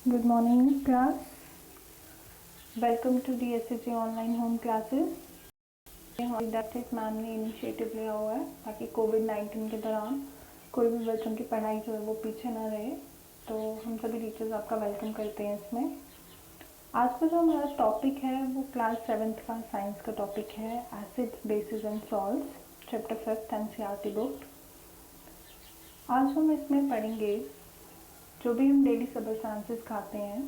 Good morning class. Welcome to DSSG online home classes. Deductive ma'am ने initiative लिया हुआ है ताकि कोविड-19 के दौरान कोई भी बच्चों की पढ़ाई जो है वो पीछे ना रहे। तो हम सभी टीचर्स आपका वेलकम करते हैं इसमें। आज का जो हमारा टॉपिक है वो क्लास 7th का साइंस का टॉपिक है acids bases and salts, chapter 5th NCERT book. आज हम इसमें पढ़ेंगे जो भी हम डेली सब्सटेंसेस खाते हैं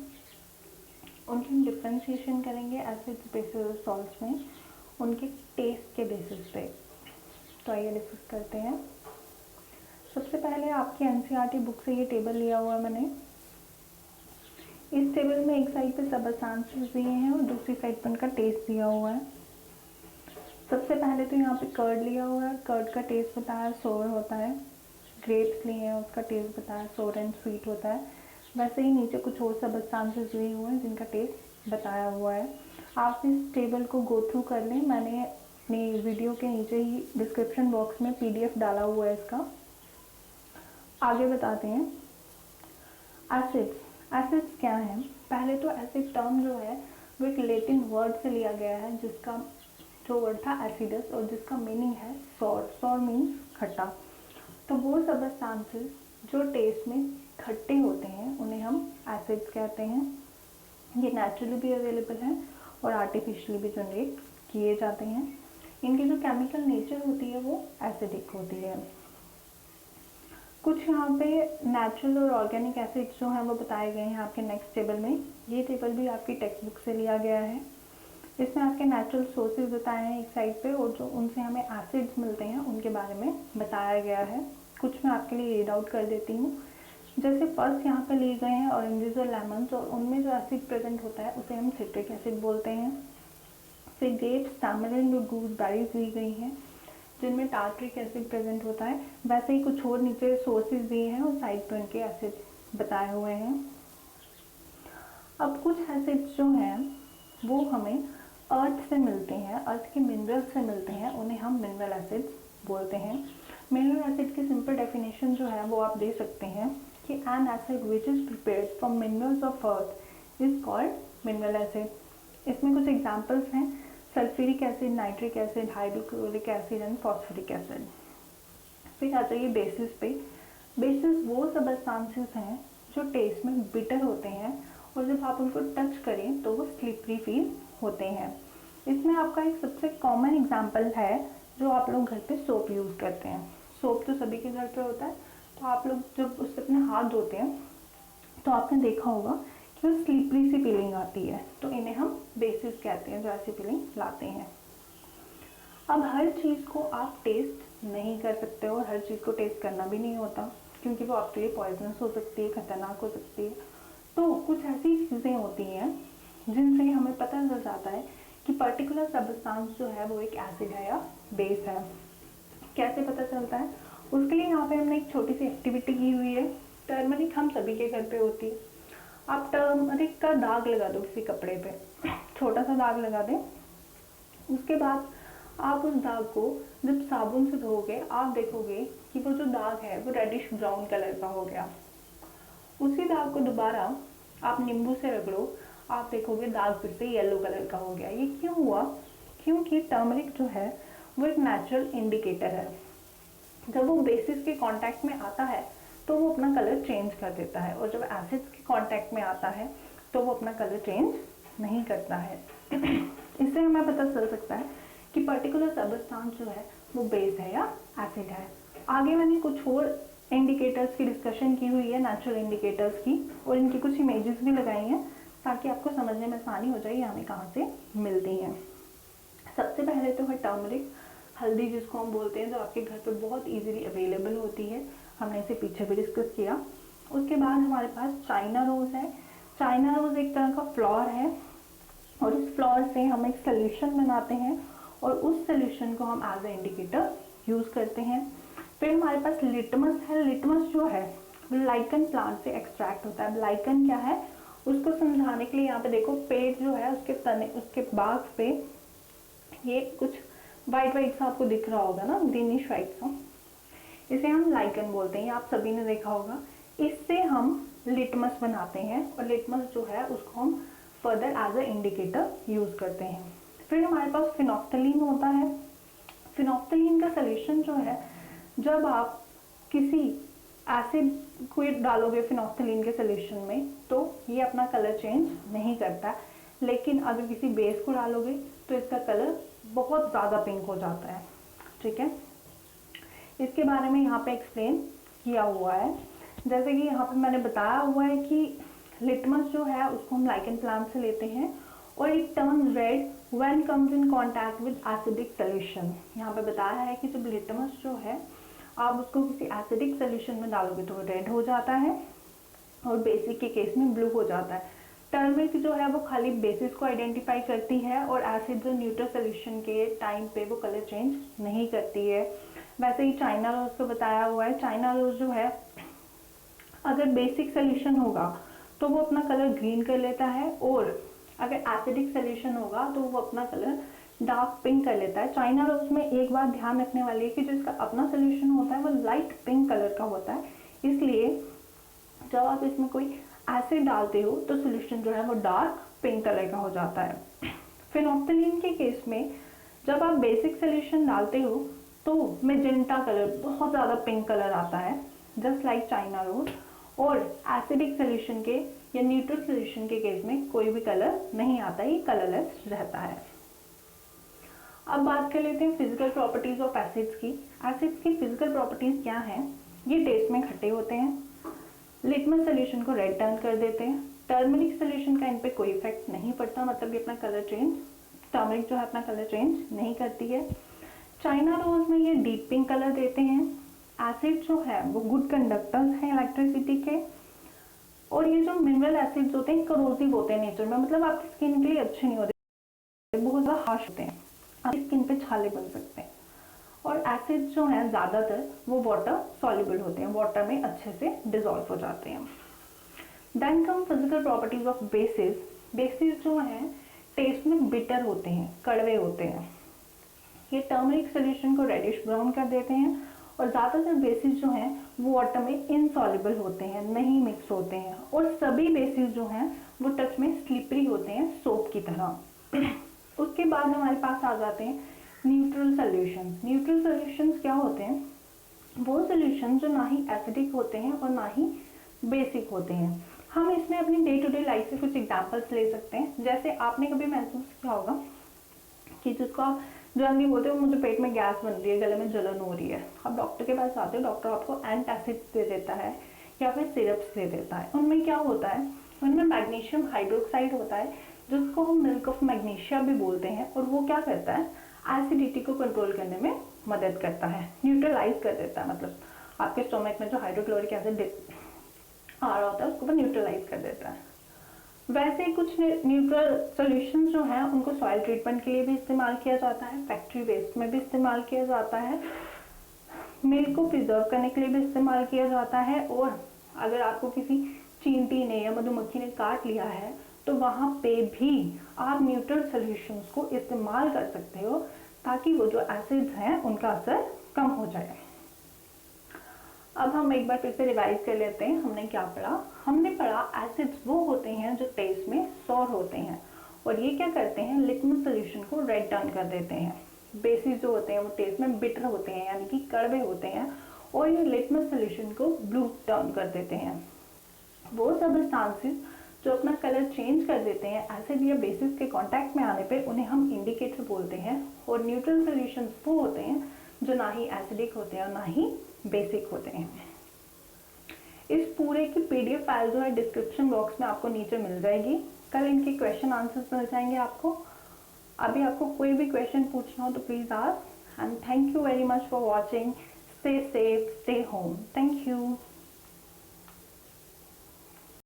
उनकी हम डिफ्रेंशिएशन करेंगे एसिड्स बेसिस और सॉल्ट्स में उनके टेस्ट के बेसिस पे। तो आइए डिस्कस करते हैं। सबसे पहले आपकी एनसीईआरटी बुक से ये टेबल लिया हुआ है मैंने। इस टेबल में एक साइड पे सब्सटेंसेस दिए हैं और दूसरी साइड पे उनका टेस्ट दिया हुआ है। सबसे पहले तो यहाँ पे कर्ड लिया हुआ है। कर्ड का टेस्ट बताया सोर होता है। ग्रेप्स लिए हैं, उसका टेस्ट बताया सोर एंड स्वीट होता है। वैसे ही नीचे कुछ और सब्सटेंसेस लिए हुए हैं जिनका टेस्ट बताया हुआ है। आप इस टेबल को गो थ्रू कर लें। मैंने अपनी वीडियो के नीचे ही डिस्क्रिप्शन बॉक्स में पीडीएफ डाला हुआ है इसका। आगे बताते हैं एसिड्स। एसिड्स क्या है? पहले तो एसिड टर्म जो है वो एक लैटिन वर्ड से लिया गया है जिसका जो वर्ड था एसिडस और जिसका मीनिंग है सॉर। सॉर मीन्स खट्टा। तो वो सब्सटेंसेस जो टेस्ट में खट्टे होते हैं उन्हें हम एसिड्स कहते हैं। ये नेचुरली भी अवेलेबल हैं और आर्टिफिशियली भी जनरेट किए जाते हैं। इनकी जो केमिकल नेचर होती है वो एसिडिक होती है। कुछ यहाँ पे नेचुरल और ऑर्गेनिक एसिड्स जो हैं वो बताए गए हैं आपके नेक्स्ट टेबल में। ये टेबल भी आपकी टेक्स्ट बुक से लिया गया है। इसमें आपके नेचुरल सोर्सेज बताए हैं एक साइड पे और जो उनसे हमें एसिड्स मिलते हैं उनके बारे में बताया गया है। कुछ मैं आपके लिए रीड आउट कर देती हूँ। जैसे फर्स्ट यहाँ पे लिए गए हैं ऑरेंजेस और लेमन्स और उनमें जो एसिड प्रेजेंट होता है उसे हम सिट्रिक एसिड बोलते हैं। फिर ग्रेप्स, टैमरिंड और गूसबेरीज दी गई हैं जिनमें टार्ट्रिक एसिड प्रेजेंट होता है। वैसे ही कुछ और नीचे सोर्सेज दिए हैं और साइड पर उनके एसिड बताए हुए हैं। अब कुछ एसिड्स जो हैं वो हमें अर्थ से मिलते हैं, अर्थ के मिनरल से मिलते हैं, उन्हें हम मिनरल एसिड्स बोलते हैं। मिनरल एसिड की सिंपल डेफिनेशन जो है वो आप दे सकते हैं कि N acid which is prepared from minerals of earth is called mineral acid. इसमें कुछ एग्जांपल्स हैं sulphuric acid, nitric acid, hydrochloric acid and phosphoric acid. फिर आ जाइए बेसिस पे। बेसिस वो सब्सटेंसेस हैं जो टेस्ट में बिटर होते हैं और जब आप उनको टच करें तो वो स्लिपरी फील होते हैं। इसमें आपका एक सबसे कॉमन एग्जांपल है जो आप लोग घर पे सोप यूज़ करते हैं। सोप तो सभी के घर पे होता है। तो आप लोग जब उससे अपने हाथ धोते हैं तो आपने देखा होगा कि वो स्लिपरी सी फीलिंग आती है। तो इन्हें हम बेसिस कहते हैं जो ऐसी फीलिंग लाते हैं। अब हर चीज़ को आप टेस्ट नहीं कर सकते और हर चीज़ को टेस्ट करना भी नहीं होता क्योंकि वो आपके लिए पॉइजनस हो सकती है, खतरनाक हो सकती है। तो कुछ ऐसी चीज़ें होती हैं जिनसे हमें पता चल जाता है कि पर्टिकुलर सब्सटेंस जो है वो एक एसिड है या बेस है। कैसे पता चलता है? उसके लिए यहाँ पे हमने एक छोटी सी एक्टिविटी की हुई है। टर्मरिक हम सभी के घर पे होती है। आप टर्मरिक का दाग लगा दो किसी कपड़े पे, छोटा सा दाग लगा दें। उसके बाद आप उस दाग को जब साबुन से धोगे आप देखोगे कि वो जो दाग है वो रेडिश ब्राउन कलर का हो गया। उसी दाग को दोबारा आप नींबू से रगड़ो, आप देखोगे दाग फिर से येलो कलर का हो गया। ये क्यों हुआ? क्योंकि टर्मरिक जो है वो एक नेचुरल इंडिकेटर है। जब वो बेसिस के कांटेक्ट में आता है तो वो अपना कलर चेंज कर देता है और जब एसिड्स के कांटेक्ट में आता है तो वो अपना कलर चेंज नहीं करता है। इससे हमें पता चल सकता है कि पर्टिकुलर सब्सटेंस जो है वो बेस है या एसिड है। आगे मैंने कुछ और इंडिकेटर्स की डिस्कशन की हुई है, नेचुरल इंडिकेटर्स की, और इनकी कुछ इमेजेस भी लगाई हैं ताकि आपको समझने में आसानी हो जाए ये हमें कहाँ से मिलती हैं। सबसे पहले तो है टर्मरिक, हल्दी जिसको हम बोलते हैं, जो आपके घर पे बहुत इजीली अवेलेबल होती है। हमने इसे पीछे भी डिस्कस किया। उसके बाद हमारे पास चाइना रोज़ है। चाइना रोज़ एक तरह का फ्लावर है और इस फ्लावर से हम एक सोल्यूशन बनाते हैं और उस सोल्यूशन को हम एज ए इंडिकेटर यूज़ करते हैं। फिर हमारे पास लिटमस है। लिटमस जो है वो लाइकन प्लांट से एक्सट्रैक्ट होता है। लाइकन क्या है उसको समझाने के लिए यहाँ पे देखो, पेड़ जो है उसके तने, उसके बाग पे ये कुछ वाइट वाइट सा आपको दिख रहा होगा ना, ग्रीनिश वाइट सा, इसे हम लाइकन बोलते हैं। आप सभी ने देखा होगा। इससे हम लिटमस बनाते हैं और लिटमस जो है उसको हम further as a indicator use करते हैं। फिर हमारे पास फिनोफ्थलीन होता है। फिनोफ्थलीन का सॉल्यूशन जो है, जब आप किसी एसिड को डालोगे फिनोफ्थलीन के सॉल्यूशन में तो ये अपना कलर चेंज नहीं करता, लेकिन अगर किसी बेस को डालोगे तो इसका कलर बहुत ज़्यादा पिंक हो जाता है। ठीक है, इसके बारे में यहाँ पे एक्सप्लेन किया हुआ है। जैसे कि यहाँ पे मैंने बताया हुआ है कि लिटमस जो है उसको हम लाइकेन प्लांट से लेते हैं और it turn red when comes in contact with acidic solution. यहाँ पे बताया है कि जब लिटमस जो है आप उसको किसी एसिडिक सॉल्यूशन में डालोगे तो वो रेड हो जाता है और बेसिक के केस में ब्लू हो जाता है। टर्मरिक जो है वो खाली बेसिस को आइडेंटिफाई करती है और एसिड और न्यूट्रल सॉल्यूशन के टाइम पे वो कलर चेंज नहीं करती है। वैसे ही चाइना रोज को बताया हुआ है, चाइना रोज जो है अगर बेसिक सॉल्यूशन होगा तो वो अपना कलर ग्रीन कर लेता है और अगर एसिडिक सॉल्यूशन होगा तो वो अपना कलर डार्क पिंक कर लेता है। चाइना रोज में एक बात ध्यान रखने वाली है कि जो इसका अपना सॉल्यूशन होता है वो लाइट पिंक कलर का होता है, इसलिए जब आप इसमें कोई एसिड डालते हो तो सॉल्यूशन जो है वो डार्क पिंक कलर का हो जाता है। फिनोफ्थलीन के केस में जब आप बेसिक सॉल्यूशन डालते हो तो मेजेंटा कलर, बहुत ज़्यादा पिंक कलर आता है जस्ट लाइक चाइना रोज, और एसिडिक सॉल्यूशन के या न्यूट्रल सॉल्यूशन के केस में कोई भी कलर नहीं आता, ये कलरलेस रहता है। अब बात कर लेते हैं फिजिकल प्रॉपर्टीज ऑफ एसिड्स की। एसिड्स की फिजिकल प्रॉपर्टीज क्या हैं? ये टेस्ट में खट्टे होते हैं, लिटमस सॉल्यूशन को रेड टर्न कर देते हैं, टर्मरिक सॉल्यूशन का इन पे कोई इफेक्ट नहीं पड़ता, मतलब ये अपना कलर चेंज, टर्मरिक जो है अपना कलर चेंज नहीं करती है। चाइना रोज में ये डीप पिंक कलर देते हैं। एसिड जो है वो गुड कंडक्टर्स हैं इलेक्ट्रिसिटी के, और ये जो मिनरल एसिड्स होते हैं करोसिव होते हैं नेचर में, मतलब आपकी स्किन के लिए अच्छे नहीं होते, बहुत ज़्यादा हार्श होते हैं, आपकी स्किन पे छाले बन सकते हैं। और एसिड्स जो हैं ज़्यादातर वो वाटर सॉल्युबल होते हैं, वाटर में अच्छे से डिजोल्व हो जाते हैं। Then come physical properties of bases. Bases जो हैं टेस्ट में बिटर होते हैं, कड़वे होते हैं, ये टर्मरिक सोल्यूशन को रेडिश ब्राउन कर देते हैं, और ज़्यादातर बेसिस जो हैं वो वाटर में इनसॉल्युबल होते हैं, नहीं मिक्स होते हैं, और सभी बेसिस जो हैं वो टच में स्लिपरी होते हैं सोप की तरह। उसके बाद हमारे पास आ जाते हैं न्यूट्रल सॉल्यूशंस। न्यूट्रल सॉल्यूशंस क्या होते हैं? वो सॉल्यूशन जो ना ही एसिडिक होते हैं और ना ही बेसिक होते हैं। हम इसमें अपनी डे टू डे लाइफ से कुछ एग्जांपल्स ले सकते हैं। जैसे आपने कभी महसूस किया होगा कि जिसको आप जो आदमी बोलते हो मुझे पेट में गैस बन रही है, गले में जलन हो रही है, आप डॉक्टर के पास आते हो, डॉक्टर आपको एंटासिड्स दे देता है या फिर सिरप्स दे देता है। उनमें क्या होता है? उनमें मैग्नीशियम हाइड्रोक्साइड होता है जिसको हम मिल्क ऑफ मैग्नीशिया भी बोलते हैं, और वो क्या करता है? एसिडिटी को कंट्रोल करने में मदद करता है, न्यूट्रलाइज कर देता है, मतलब आपके स्टोमक में जो हाइड्रोक्लोरिक एसिड आ रहा होता है उसको वो न्यूट्रलाइज कर देता है। वैसे कुछ न्यूट्रल सॉल्यूशंस जो हैं उनको सॉइल ट्रीटमेंट के लिए भी इस्तेमाल किया जाता है, फैक्ट्री वेस्ट में भी इस्तेमाल किया जाता है, मिल्क को प्रिजर्व करने के लिए भी इस्तेमाल किया जाता है, और अगर आपको किसी चींटी ने या मधुमक्खी ने काट लिया है तो वहाँ पे भी आप न्यूट्रल सॉल्यूशंस को इस्तेमाल कर सकते हो ताकि वो जो एसिड्स हैं उनका असर कम हो जाए। अब हम एक बार फिर से रिवाइज कर लेते हैं हमने क्या पढ़ा। हमने पढ़ा एसिड्स वो होते हैं जो टेस्ट में सॉर होते हैं, और ये क्या करते हैं? लिटमस सॉल्यूशन को रेड टर्न कर देते हैं। बेसिस जो होते हैं वो टेस्ट में बिटर होते हैं, यानी कि कड़वे होते हैं, और ये लिटमस सॉल्यूशन को ब्लू टर्न कर देते हैं। वो सब्सटेंसेस जो अपना कलर चेंज कर देते हैं एसिड या बेसिस के कांटेक्ट में आने पे, उन्हें हम इंडिकेटर बोलते हैं। और न्यूट्रल सॉल्यूशंस वो होते हैं जो ना ही एसिडिक होते हैं और ना ही बेसिक होते हैं। इस पूरे की पीडीएफ फाइल जो है डिस्क्रिप्शन बॉक्स में आपको नीचे मिल जाएगी। कल इनके क्वेश्चन आंसर्स मिल जाएंगे आपको। अभी आपको कोई भी क्वेश्चन पूछना हो तो please ask, and thank you very much for watching. Stay safe, stay home. Thank you.